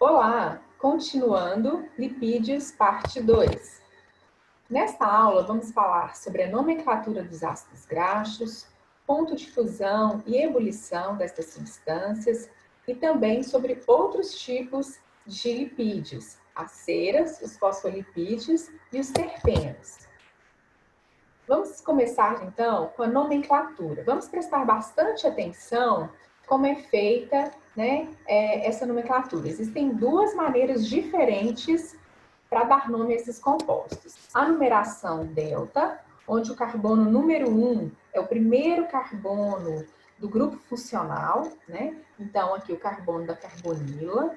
Olá! Continuando, lipídios, parte 2. Nesta aula, vamos falar sobre a nomenclatura dos ácidos graxos, ponto de fusão e ebulição destas substâncias e também sobre outros tipos de lipídios, as ceras, os fosfolipídios e os terpenos. Vamos começar, então, com a nomenclatura. Vamos prestar bastante atenção como é feita, essa nomenclatura. Existem duas maneiras diferentes para dar nome a esses compostos. A numeração delta, onde o carbono número 1 é o primeiro carbono do grupo funcional, né? Então, aqui o carbono da carbonila.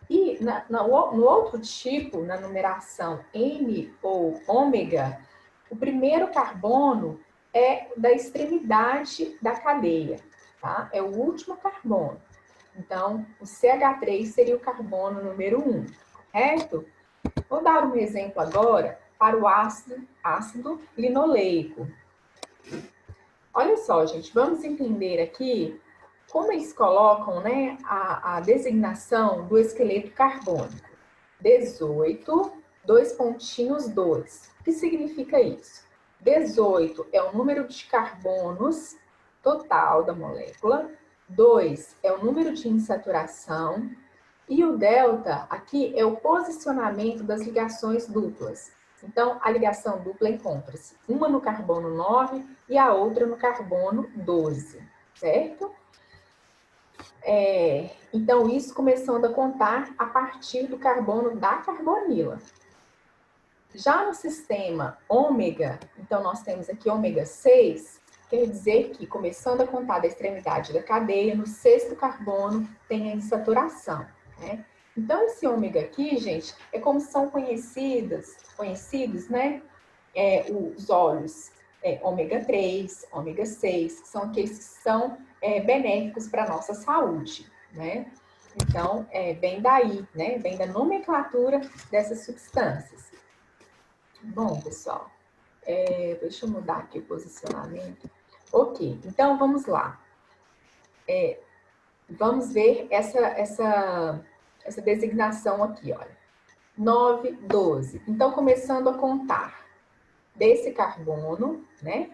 E no outro tipo, na numeração N ou ômega, o primeiro carbono é da extremidade da cadeia, tá? É o último carbono. Então, o CH3 seria o carbono número 1, correto? Vou dar um exemplo agora para o ácido linoleico. Olha só, gente, vamos entender aqui como eles colocam, né, a designação do esqueleto carbônico. 18, 2 pontinhos 2. O que significa isso? 18 é o número de carbonos total da molécula, 2 é o número de insaturação, e o delta aqui é o posicionamento das ligações duplas. Então, a ligação dupla encontra-se uma no carbono 9 e a outra no carbono 12, certo? Então, isso começando a contar a partir do carbono da carbonila. Já no sistema ômega, então nós temos aqui ômega 6, quer dizer que, começando a contar da extremidade da cadeia, no sexto carbono tem a insaturação, né? Então, esse ômega aqui, gente, é como são conhecidos, né? Os óleos ômega 3, ômega 6, que são aqueles que são benéficos para a nossa saúde, né? Então, vem daí, né? Vem da nomenclatura dessas substâncias. Bom, pessoal, deixa eu mudar aqui o posicionamento. Ok, então vamos lá. Vamos ver essa designação aqui, olha. 9, 12. Então, começando a contar desse carbono, né,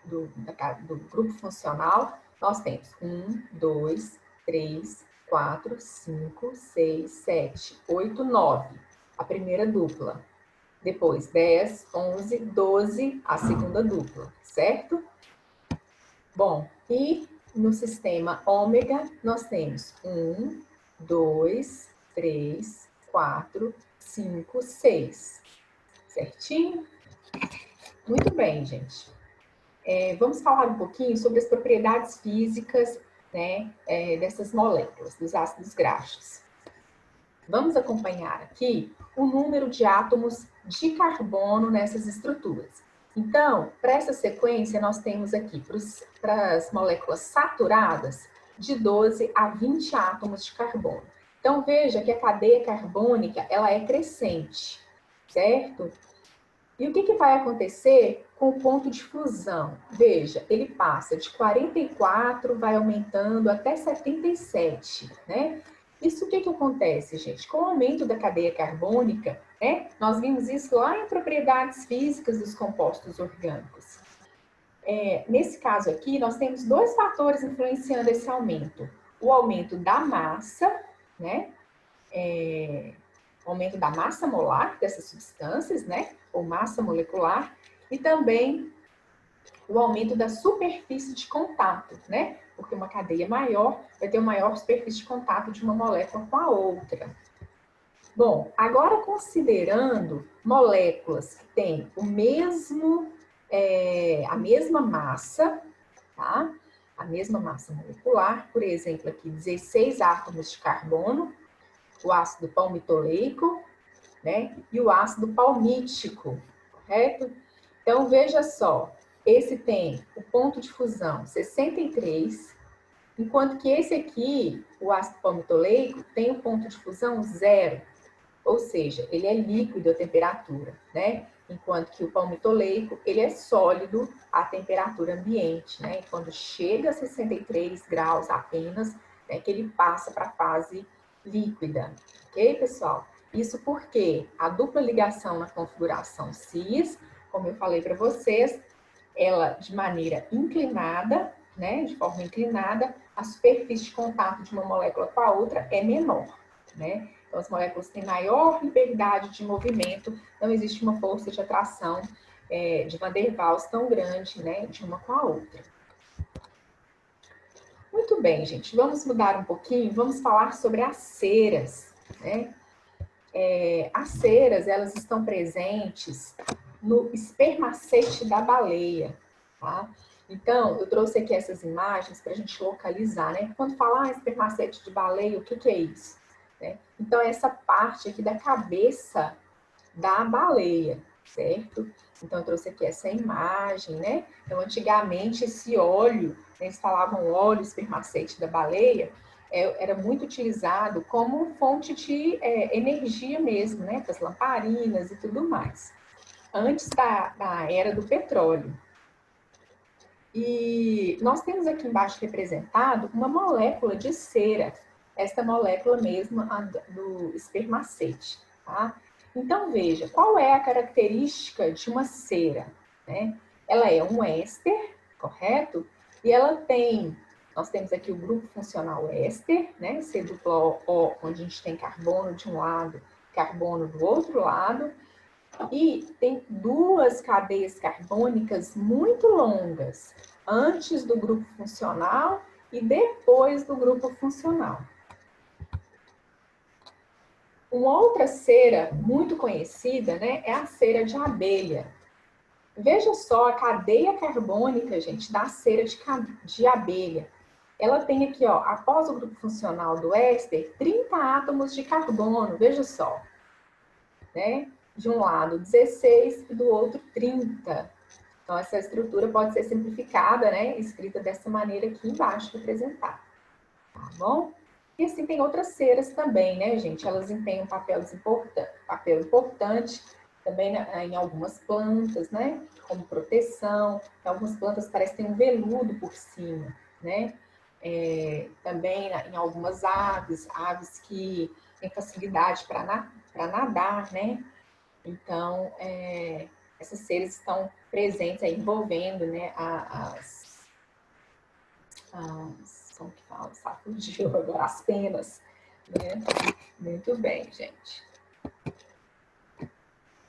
do grupo funcional, nós temos 1, 2, 3, 4, 5, 6, 7, 8, 9. A primeira dupla. Depois, 10, 11, 12, a segunda dupla, certo? Bom, e no sistema ômega, nós temos 1, 2, 3, 4, 5, 6. Certinho? Muito bem, gente. Vamos falar um pouquinho sobre as propriedades físicas, né, dessas moléculas, dos ácidos graxos. Vamos acompanhar aqui o número de átomos de carbono nessas estruturas. Então, para essa sequência, nós temos aqui, para as moléculas saturadas, de 12 a 20 átomos de carbono. Então, veja que a cadeia carbônica, ela é crescente, certo? E o que vai acontecer com o ponto de fusão? Veja, ele passa de 44, vai aumentando até 77, né? Isso o que acontece, gente? Com o aumento da cadeia carbônica, né? Nós vimos isso lá em propriedades físicas dos compostos orgânicos. Nesse caso aqui, nós temos dois fatores influenciando esse aumento. O aumento da massa, né? O aumento da massa molar dessas substâncias, né? Ou massa molecular, e também o aumento da superfície de contato, né? Porque uma cadeia maior vai ter uma maior superfície de contato de uma molécula com a outra. Bom, agora considerando moléculas que têm a mesma massa, tá? A mesma massa molecular, por exemplo, aqui 16 átomos de carbono, o ácido palmitoleico, né? E o ácido palmítico, correto? Então, veja só, esse tem o ponto de fusão 63, enquanto que esse aqui, o ácido palmitoleico, tem o ponto de fusão 0, ou seja, ele é líquido à temperatura, né? Enquanto que o palmitoleico, ele é sólido à temperatura ambiente, né? E quando chega a 63 graus apenas, que ele passa para a fase líquida, ok, pessoal? Isso porque a dupla ligação na configuração cis, como eu falei para vocês, ela de maneira inclinada, né, de forma inclinada, a superfície de contato de uma molécula com a outra é menor, né? Então, as moléculas têm maior liberdade de movimento, não existe uma força de atração de Van der Waals tão grande, né, de uma com a outra. Muito bem, gente, vamos mudar um pouquinho, vamos falar sobre as ceras, né? As ceras, elas estão presentes no espermacete da baleia, tá? Então, eu trouxe aqui essas imagens para a gente localizar, né? Quando falar espermacete de baleia, o que que é isso? Né? Então, essa parte aqui da cabeça da baleia, certo? Então, eu trouxe aqui essa imagem, né? Então, antigamente, esse óleo, né, eles falavam óleo espermacete da baleia, era muito utilizado como fonte de energia mesmo, né? Das lamparinas e tudo mais. Antes da era do petróleo. E nós temos aqui embaixo representado uma molécula de cera, esta molécula mesmo do espermacete, tá? Então, veja, qual é a característica de uma cera, né? Ela é um éster, correto? E ela tem, nós temos aqui o grupo funcional éster, né? C dupla O, onde a gente tem carbono de um lado, carbono do outro lado, e tem duas cadeias carbônicas muito longas, antes do grupo funcional e depois do grupo funcional. Uma outra cera muito conhecida, né, é a cera de abelha. Veja só a cadeia carbônica, gente, da cera de abelha. Ela tem aqui, ó, após o grupo funcional do éster, 30 átomos de carbono, veja só, né? De um lado 16 e do outro 30. Então, essa estrutura pode ser simplificada, né? Escrita dessa maneira aqui embaixo, representada. Tá bom? E assim tem outras ceras também, né, gente? Elas desempenham papel importante também em algumas plantas, né? Como proteção. Em algumas plantas parece que tem um veludo por cima, né? Também em algumas aves que têm facilidade para nadar, né? Então, essas ceras estão presentes aí, envolvendo, né, como que fala? Fugiu agora, as penas, né? Muito bem, gente.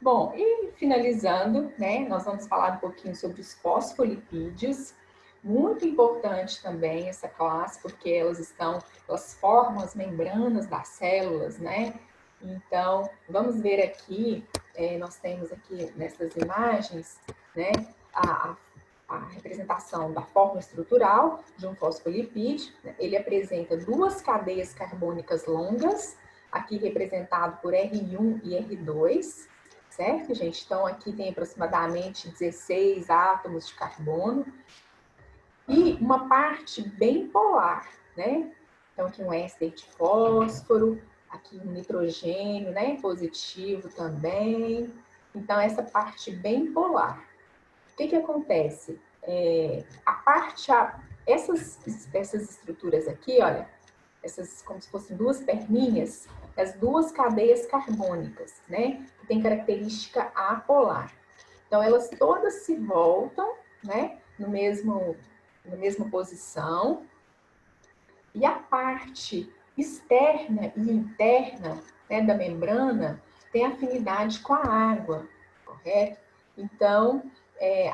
Bom, e finalizando, né, nós vamos falar um pouquinho sobre os fosfolipídios. Muito importante também essa classe, porque elas formam as membranas das células, né? Então, vamos ver aqui, nós temos aqui nessas imagens, né, a representação da forma estrutural de um fosfolipídio. Ele apresenta duas cadeias carbônicas longas, aqui representado por R1 e R2, certo, gente? Então, aqui tem aproximadamente 16 átomos de carbono e uma parte bem polar, né? Então, aqui um éster de fósforo, aqui um nitrogênio, né? Positivo também. Então, essa parte bem polar. O que acontece? Essas estruturas aqui, olha, essas como se fossem duas perninhas, as duas cadeias carbônicas, né? Que tem característica apolar. Então, elas todas se voltam, né? Na mesma posição. E a parte externa e interna, né, da membrana tem afinidade com a água, correto? Então,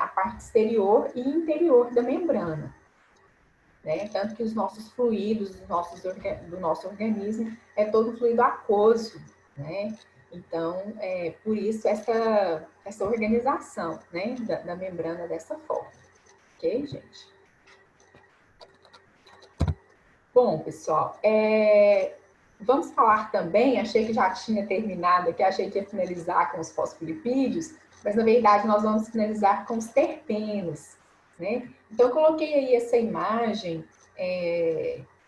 a parte exterior e interior da membrana. Né? Tanto que os nossos fluidos, do nosso organismo, é todo fluido aquoso, né? Então, por isso essa organização, né, da membrana dessa forma. Ok, gente? Bom, pessoal, vamos falar também, achei que já tinha terminado aqui, achei que ia finalizar com os fosfolipídios, mas na verdade nós vamos finalizar com os terpenos, né? Então, eu coloquei aí essa imagem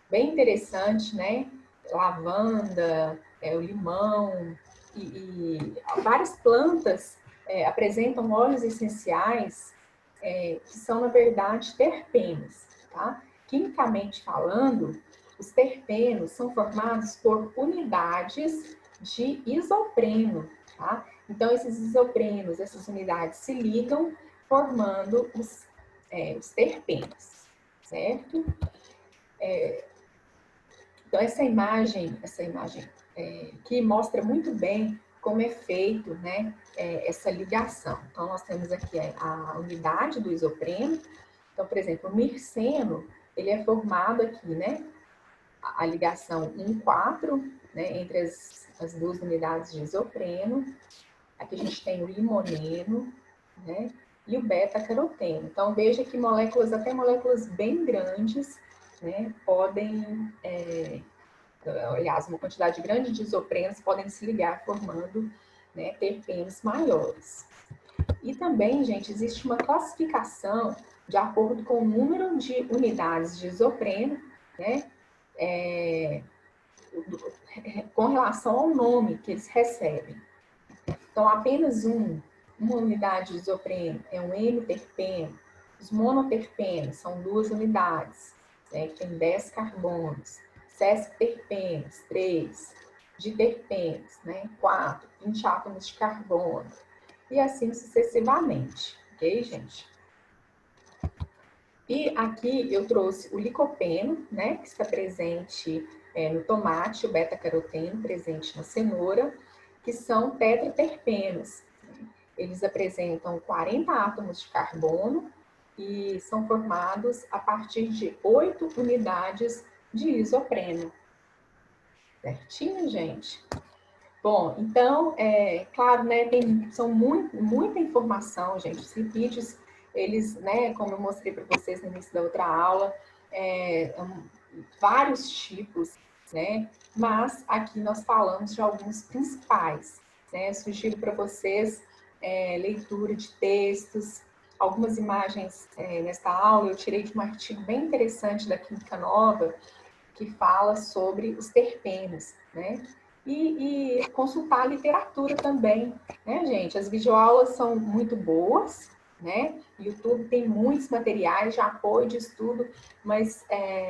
bem interessante, né? Lavanda, o limão e várias plantas apresentam óleos essenciais que são, na verdade, terpenos, tá? Quimicamente falando, os terpenos são formados por unidades de isopreno, tá? Então, esses isoprenos, essas unidades se ligam formando os terpenos, certo? Então, essa imagem que mostra muito bem como é feito, né, essa ligação. Então, nós temos aqui a unidade do isopreno. Então, por exemplo, o mirceno, ele é formado aqui, né, a ligação 1,4, né, entre as duas unidades de isopreno. Aqui a gente tem o limoneno, né, e o beta-caroteno. Então, veja que moléculas, até moléculas bem grandes, né, podem, aliás, uma quantidade grande de isoprenos podem se ligar formando, né, terpenos maiores. E também, gente, existe uma classificação de acordo com o número de unidades de isopreno, né, com relação ao nome que eles recebem. Então, apenas uma unidade de isopreno é um N-terpeno. Os monoterpenos são 2 unidades, né, que tem 10 carbonos. Sesquiterpenos, 3. Diterpenos, né, 4. 20 átomos de carbono. E assim sucessivamente. Ok, gente? E aqui eu trouxe o licopeno, né, que está presente no tomate, o beta-caroteno presente na cenoura, que são tetraterpenos. Eles apresentam 40 átomos de carbono e são formados a partir de 8 unidades de isopreno. Certinho, gente? Bom, então, claro, né, são muita informação, gente. Os lipídios, eles, né, como eu mostrei para vocês no início da outra aula, vários tipos, né? Mas aqui nós falamos de alguns principais, né? Sugiro para vocês leitura de textos, algumas imagens nesta aula. Eu tirei de um artigo bem interessante da Química Nova, que fala sobre os terpenos, né? E consultar a literatura também, né, gente? As videoaulas são muito boas, né? YouTube tem muitos materiais de apoio de estudo, mas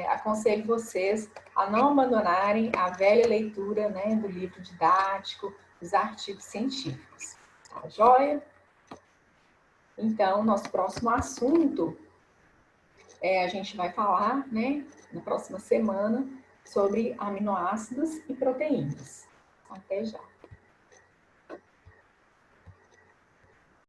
aconselho vocês a não abandonarem a velha leitura, né, do livro didático, dos artigos científicos. Tá joia? Então, nosso próximo assunto a gente vai falar, né, na próxima semana, sobre aminoácidos e proteínas. Até já!